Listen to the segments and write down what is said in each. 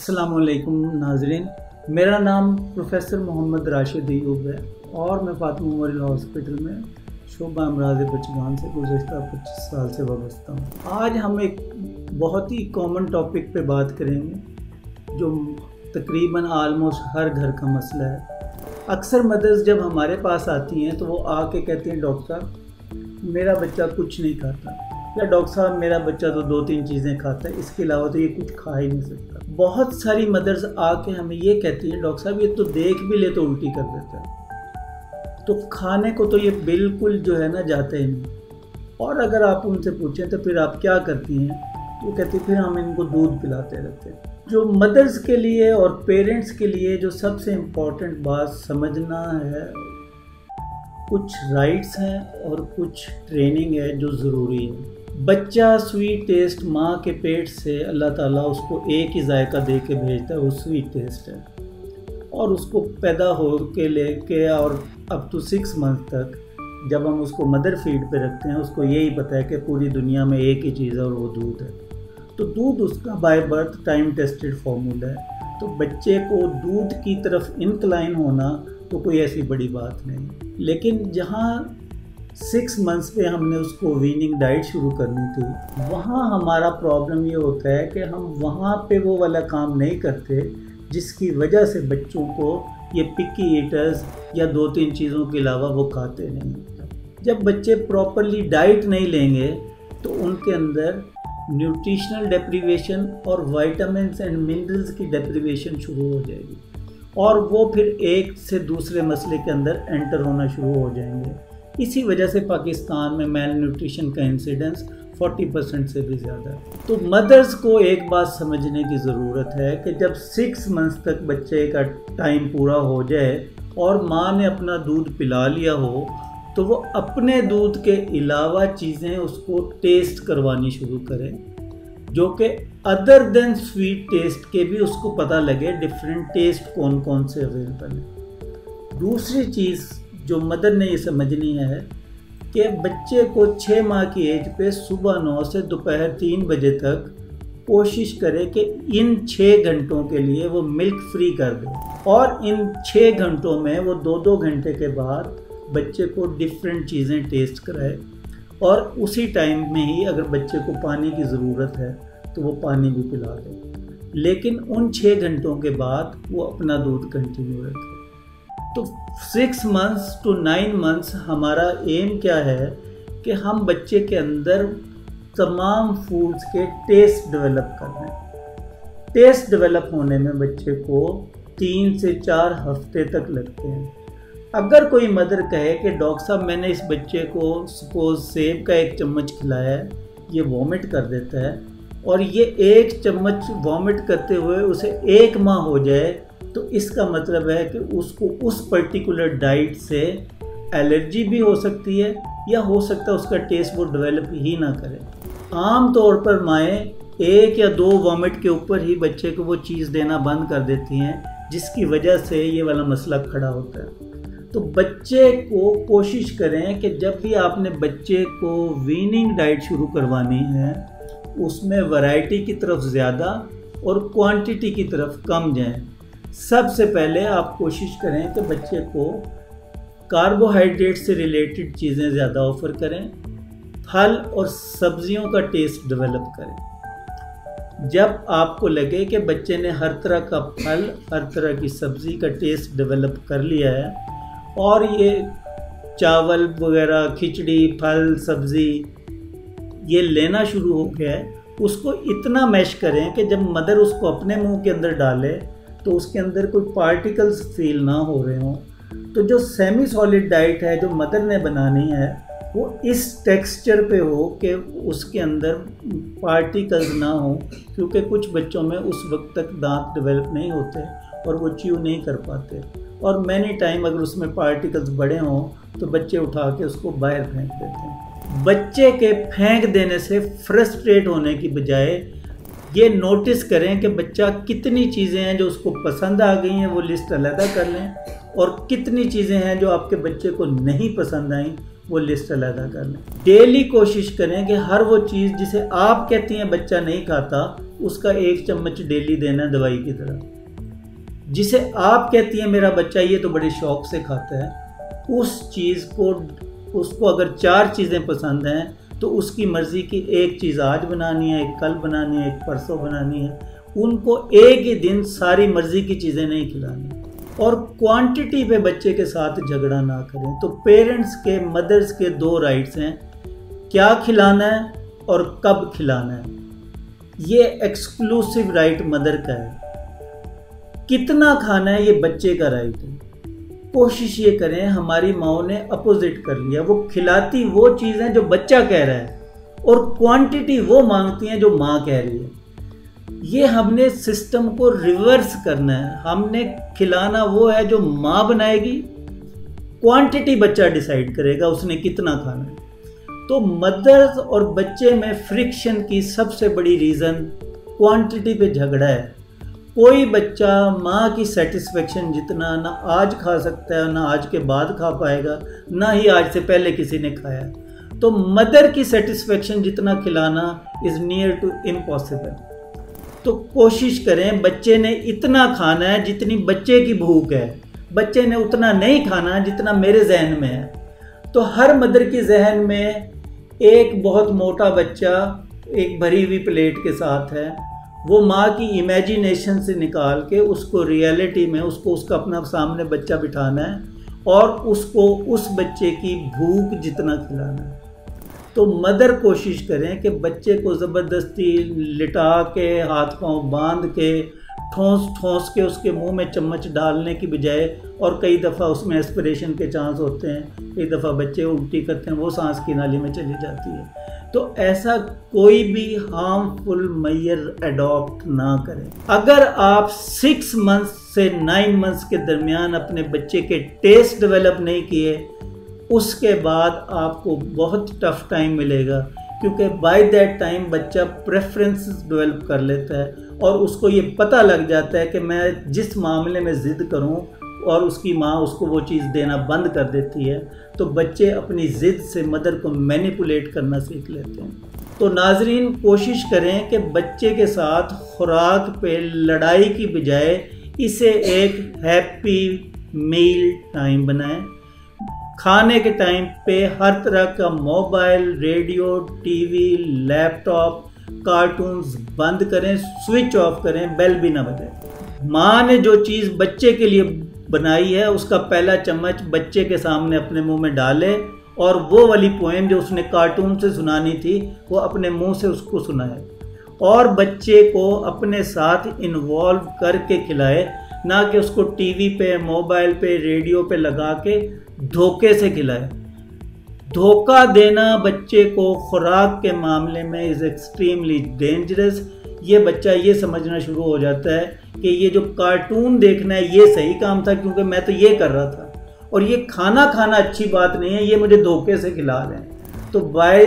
अस्सलाम वालेकुम नाज़रीन, मेरा नाम प्रोफेसर मोहम्मद राशिद अयूब है और मैं फातिमा मेमोरियल हॉस्पिटल में शोबा अमराज़ बचगान से गुज़श्ता 25 साल से वाबस्ता हूँ। आज हम एक बहुत ही कॉमन टॉपिक पे बात करेंगे जो तकरीबन आलमोस्ट हर घर का मसला है। अक्सर मदर्स जब हमारे पास आती हैं तो वो आके कहती हैं डॉक्टर साहब मेरा बच्चा कुछ नहीं खाता, या डॉक्टर साहब मेरा बच्चा तो 2-3 चीज़ें खाता है, इसके अलावा तो ये कुछ खा ही नहीं सकता। बहुत सारी मदर्स आके हमें ये कहती हैं डॉक्टर साहब ये तो देख भी ले तो उल्टी कर देता है, तो खाने को तो ये बिल्कुल जो है ना जाता ही नहीं। और अगर आप उनसे पूछें तो फिर आप क्या करती हैं, तो कहती फिर हम इनको दूध पिलाते रहते हैं। जो मदर्स के लिए और पेरेंट्स के लिए जो सबसे इम्पॉर्टेंट बात समझना है, कुछ राइट्स हैं और कुछ ट्रेनिंग है जो ज़रूरी है। बच्चा स्वीट टेस्ट माँ के पेट से अल्लाह ताला उसको एक ही जायका दे के भेजता है, वो स्वीट टेस्ट है। और उसको पैदा हो के लेके और अप टू 6 मंथ तक जब हम उसको मदर फीड पे रखते हैं, उसको यही पता है कि पूरी दुनिया में एक ही चीज़ है और वो दूध है। तो दूध उसका by birth time tested formula है। तो बच्चे को दूध की तरफ इंक्लाइन होना तो कोई ऐसी बड़ी बात नहीं। लेकिन जहाँ 6 मंथ्स पे हमने उसको वीनिंग डाइट शुरू करनी थी, वहाँ हमारा प्रॉब्लम ये होता है कि हम वहाँ पे वो वाला काम नहीं करते जिसकी वजह से बच्चों को ये पिकी ईटर्स या 2-3 चीज़ों के अलावा वो खाते नहीं। जब बच्चे प्रॉपरली डाइट नहीं लेंगे तो उनके अंदर न्यूट्रिशनल डेप्रीवेशन और विटामिन्स एंड मिनरल्स की डेप्रीवेशन शुरू हो जाएगी और वो फिर एक से दूसरे मसले के अंदर एंटर होना शुरू हो जाएंगे। इसी वजह से पाकिस्तान में मेल न्यूट्रिशन का इंसिडेंस 40% से भी ज़्यादा है। तो मदर्स को एक बात समझने की ज़रूरत है कि जब 6 मंथ्स तक बच्चे का टाइम पूरा हो जाए और माँ ने अपना दूध पिला लिया हो तो वो अपने दूध के अलावा चीज़ें उसको टेस्ट करवानी शुरू करें, जो कि अदर देन स्वीट टेस्ट के भी उसको पता लगे डिफरेंट टेस्ट कौन कौन से अवेलेबल है। दूसरी चीज़ जो मदर ने ये समझनी है कि बच्चे को 6 माह की एज पे सुबह 9 से दोपहर 3 बजे तक कोशिश करे कि इन 6 घंटों के लिए वो मिल्क फ्री कर दे और इन 6 घंटों में वो 2-2 घंटे के बाद बच्चे को डिफरेंट चीज़ें टेस्ट कराए और उसी टाइम में ही अगर बच्चे को पानी की ज़रूरत है तो वो पानी भी पिला दे। लेकिन उन 6 घंटों के बाद वो अपना दूध कंटिन्यू रखे। तो 6 मंथ्स टू 9 मंथ्स हमारा एम क्या है कि हम बच्चे के अंदर तमाम फूड्स के टेस्ट डेवलप कर लें। टेस्ट डेवलप होने में बच्चे को 3 से 4 हफ्ते तक लगते हैं। अगर कोई मदर कहे कि डॉक्टर साहब मैंने इस बच्चे को सपोज सेब का 1 चम्मच खिलाया है, ये वॉमिट कर देता है और ये 1 चम्मच वॉमिट करते हुए उसे 1 माह हो जाए, तो इसका मतलब है कि उसको उस पर्टिकुलर डाइट से एलर्जी भी हो सकती है या हो सकता है उसका टेस्ट वो डेवलप ही ना करे। आम तौर पर माएँ 1 या 2 वॉमिट के ऊपर ही बच्चे को वो चीज़ देना बंद कर देती हैं, जिसकी वजह से ये वाला मसला खड़ा होता है। तो बच्चे को कोशिश करें कि जब भी आपने बच्चे को वीनिंग डाइट शुरू करवानी है उसमें वैरायटी की तरफ ज़्यादा और क्वांटिटी की तरफ कम जाएं। सबसे पहले आप कोशिश करें कि बच्चे को कार्बोहाइड्रेट से रिलेटेड चीज़ें ज़्यादा ऑफ़र करें, फल और सब्जियों का टेस्ट डेवलप करें। जब आपको लगे कि बच्चे ने हर तरह का फल, हर तरह की सब्ज़ी का टेस्ट डेवलप कर लिया है और ये चावल वगैरह, खिचड़ी, फल, सब्ज़ी ये लेना शुरू हो गया है, उसको इतना मैश करें कि जब मदर उसको अपने मुंह के अंदर डाले तो उसके अंदर कोई पार्टिकल्स फील ना हो रहे हों। तो जो सेमी सॉलिड डाइट है जो मदर ने बनानी है वो इस टेक्सचर पे हो कि उसके अंदर पार्टिकल्स ना हो, क्योंकि कुछ बच्चों में उस वक्त तक दांत डेवलप नहीं होते और वो च्यू नहीं कर पाते और मैनी टाइम अगर उसमें पार्टिकल्स बड़े हों तो बच्चे उठा के उसको बाहर फेंक देते हैं। बच्चे के फेंक देने से फ्रस्ट्रेट होने की बजाय ये नोटिस करें कि बच्चा कितनी चीज़ें हैं जो उसको पसंद आ गई हैं, वो लिस्ट अलहदा कर लें, और कितनी चीज़ें हैं जो आपके बच्चे को नहीं पसंद आई वो लिस्ट अलग कर लें। डेली कोशिश करें कि हर वो चीज़ जिसे आप कहती हैं बच्चा नहीं खाता, उसका 1 चम्मच डेली देना है दवाई की तरह। जिसे आप कहती हैं मेरा बच्चा ये तो बड़े शौक से खाता है, उस चीज़ को उसको अगर 4 चीज़ें पसंद हैं तो उसकी मर्ज़ी की एक चीज़ आज बनानी है, एक कल बनानी है, एक परसों बनानी है। उनको एक ही दिन सारी मर्ज़ी की चीज़ें नहीं खिलानी। और क्वांटिटी पे बच्चे के साथ झगड़ा ना करें। तो पेरेंट्स के, मदर्स के 2 राइट्स हैं, क्या खिलाना है और कब खिलाना है। ये एक्सक्लूसिव राइट मदर का है। कितना खाना है ये बच्चे का राइट है। कोशिश ये करें, हमारी माओ ने अपोजिट कर लिया, वो खिलाती वो चीज़ है जो बच्चा कह रहा है और क्वांटिटी वो मांगती हैं जो माँ कह रही है। ये हमने सिस्टम को रिवर्स करना है। हमने खिलाना वो है जो माँ बनाएगी, क्वांटिटी बच्चा डिसाइड करेगा उसने कितना खाना है। तो मदर्स और बच्चे में फ्रिक्शन की सबसे बड़ी रीज़न क्वांटिटी पे झगड़ा है। कोई बच्चा माँ की सेटिस्फेक्शन जितना ना आज खा सकता है, ना आज के बाद खा पाएगा, ना ही आज से पहले किसी ने खाया। तो मदर की सेटिस्फेक्शन जितना खिलाना इज़ नियर टू इम्पॉसिबल। तो कोशिश करें, बच्चे ने इतना खाना है जितनी बच्चे की भूख है, बच्चे ने उतना नहीं खाना जितना मेरे जहन में है। तो हर मदर के जहन में एक बहुत मोटा बच्चा एक भरी हुई प्लेट के साथ है, वो माँ की इमेजिनेशन से निकाल के उसको रियलिटी में उसको उसका अपना सामने बच्चा बिठाना है और उसको उस बच्चे की भूख जितना खिलाना है। तो मदर कोशिश करें कि बच्चे को ज़बरदस्ती लिटा के, हाथ पांव बांध के, ठोंस ठोंस के उसके मुंह में चम्मच डालने की बजाय, और कई दफ़ा उसमें एस्पिरेशन के चांस होते हैं, कई दफ़ा बच्चे उल्टी करते हैं, वो सांस की नाली में चली जाती है। तो ऐसा कोई भी हार्मफुल मेजर अडॉप्ट ना करें। अगर आप 6 मंथ्स से 9 मंथ्स के दरमियान अपने बच्चे के टेस्ट डेवलप नहीं किए, उसके बाद आपको बहुत टफ टाइम मिलेगा, क्योंकि बाय दैट टाइम बच्चा प्रेफरेंसेस डेवलप कर लेता है और उसको ये पता लग जाता है कि मैं जिस मामले में ज़िद करूं और उसकी माँ उसको वो चीज़ देना बंद कर देती है, तो बच्चे अपनी ज़िद से मदर को मैनिपुलेट करना सीख लेते हैं। तो नाजरीन, कोशिश करें कि बच्चे के साथ खुराक पे लड़ाई की बजाय इसे एक हैप्पी मील टाइम बनाएं। खाने के टाइम पे हर तरह का mobile, radio, TV, laptop, cartoons बंद करें, स्विच ऑफ करें, बेल भी ना बजाए। माँ ने जो चीज़ बच्चे के लिए बनाई है उसका पहला चम्मच बच्चे के सामने अपने मुंह में डाले और वो वाली पोएम जो उसने कार्टून से सुनानी थी वो अपने मुंह से उसको सुनाए और बच्चे को अपने साथ इन्वॉल्व करके खिलाए, ना कि उसको टीवी पे, मोबाइल पे, रेडियो पे लगा के धोखे से खिलाए। धोखा देना बच्चे को खुराक के मामले में इज़ एक्सट्रीमली डेंजरस। ये बच्चा ये समझना शुरू हो जाता है कि ये जो कार्टून देखना है ये सही काम था क्योंकि मैं तो ये कर रहा था, और ये खाना अच्छी बात नहीं है, ये मुझे धोखे से खिला रहे हैं। तो बाय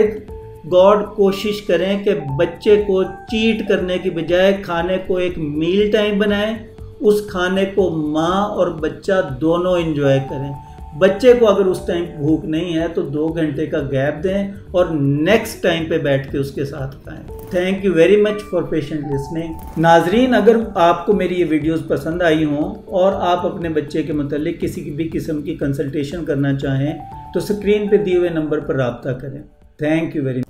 गॉड कोशिश करें कि बच्चे को चीट करने की बजाय खाने को एक मील टाइम बनाएं, उस खाने को माँ और बच्चा दोनों एंजॉय करें। बच्चे को अगर उस टाइम भूख नहीं है तो 2 घंटे का गैप दें और नेक्स्ट टाइम पे बैठ के उसके साथ खाएं। Thank you very much for patient listening. नाजरीन, अगर आपको मेरी ये वीडियोस पसंद आई हों और आप अपने बच्चे के मुतालिक किसी भी किस्म की कंसल्टेशन करना चाहें तो स्क्रीन पे दिए हुए नंबर पर रब्ता करें। Thank you very much.